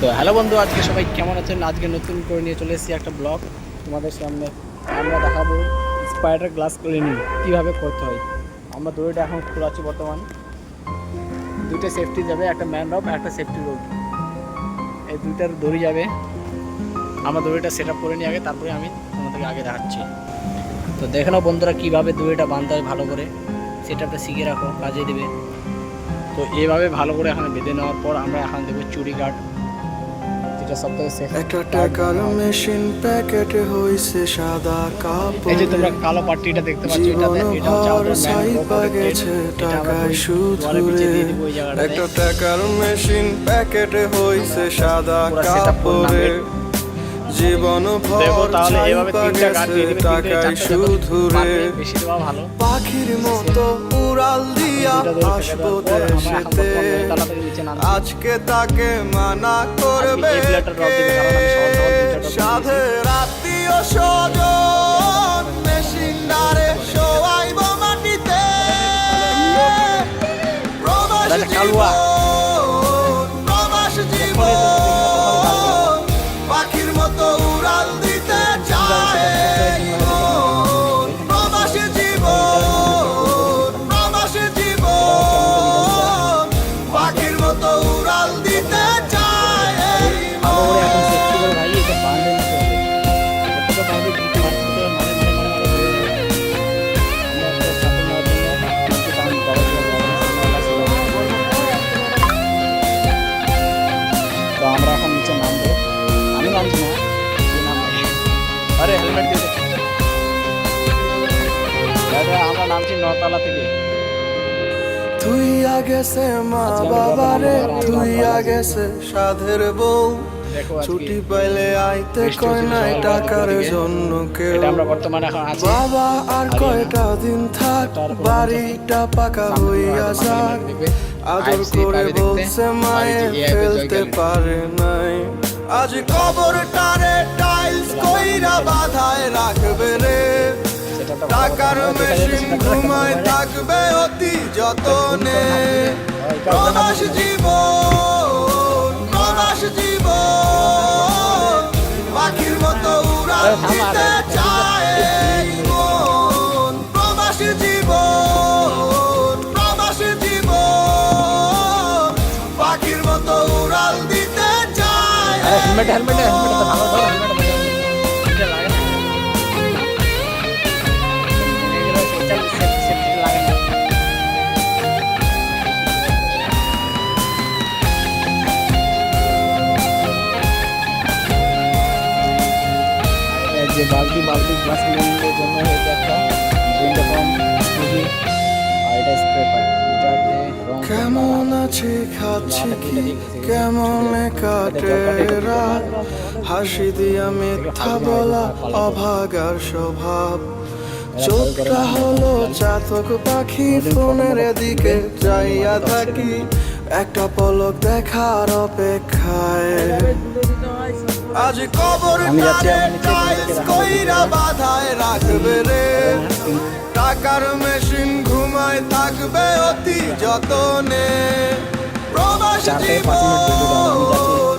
তো হ্যালো বন্ধু, আজকে সবাই কেমন আছেন? আজকে নতুন করে নিয়ে চলে এসেছি একটা ব্লগ তোমাদের সামনে। আমরা দেখাবো স্পাইডার গ্লাস ক্লিনিং কীভাবে করতে হয়। আমরা দড়িটা এখন খোলাচ্ছি বর্তমান। দুইটা সেফটি যাবে, একটা ম্যান রড একটা সেফটি রোড, এই দুইটার দড়ি যাবে। আমরা দড়িটা সেট আপ করে নিয়ে আগে, তারপরে আমি তোমাদেরকে আগে দেখাচ্ছি। তো দেখে নাও বন্ধুরা কীভাবে দড়িটা বাঁধতে হয় ভালো করে, সেটা শিখে রাখো, কাজে দেবে। তো এইভাবে ভালো করে এখানে বেঁধে নেওয়ার পর আমরা এখন দেবো চুরি গার্ড, যেটা সবথেকে সেফ। একটা টাকার মেশিন প্যাকেটে হইছে সাদা কাপড়। এই যে তোমরা কালো পাট্টিটা দেখতে পাচ্ছ, এটা হচ্ছে আমাদের ম্যান গেছে টাকায় সুধুরে। একটা টাকার মেশিন প্যাকেটে হইছে সাদা কাপড়ে। জীবন ভর তাহলে এইভাবে তিনটা গার্ড দিয়ে দিবে, টাকায় সুধুরে। বেশি দেওয়া ভালো। পাখির মতো উড়াল দিয়া আসবো দেশেতে, আজকে তাকে মানা করবে সাধের আত্মীয় স্বজন। মেশিনদারে শোয়াইব মাটিতে, প্রবাস জীবন প্রবাস জীবন, পাখির মতো উড়াল দিতে চায়। প্রবাস জীবন প্রবাস জীবন, পাখির মতো উড়াল দিতে চায়। তো আমরা এখন নিচে নামবো, আমি নামছি না, আরে হেলমেট দিয়ে আমরা নামছি 9তলা থেকে। তুই আগেছে মা বাবারে, তুই আগেছে সাধের বউ। ছুটি পাইলে আইতে কয় নাই টাকার জন্য কেউ। বাবা আর কয়টা দিন থাক, বাড়িটা পাকা হইয়া যাক। আদর করে বলছে মায়ে ফেলতে পারে নাই। আজ কবরটারে টাইলস কইরা বাঁধায় রাখবে রে। টাকার মেশিন ঘুমায় থাকবে অতি যতনে। প্রবাস জীবন প্রবাস জীবন, পাখির মতো উড়াল দিতে চায় মন। প্রবাস জীবন প্রবাস জীবন, পাখির মতো উড়াল দিতে চায়। হেলমেট হেলমেট হেলমেট তো ভালো ধর, হেলমেট লাগে না, লাগে না। যে বালতি বালতি গ্লাস ক্লিনিংয়ের জন্য এটা একটা উইন্ডো ফর্ম খুবই, আর এটা স্প্রে পার, যেটাতে রং। কেমন আছে খাচ্ছি কি কেমন কাটে রাত, হাসি দিয়া মিথ্যা বলা অভাগার স্বভাব। চোখটা হলো চাতক পাখি, ফোনের দিকে চাইয়া থাকি, একটা পলক দেখার অপেক্ষায়। আজ কবরটারে টাইলস কইরা বাঁধায় রাখবে রে। টাকার মেশিন ঘুমায় থাকবে অতি যতনে। প্রবাস জীবন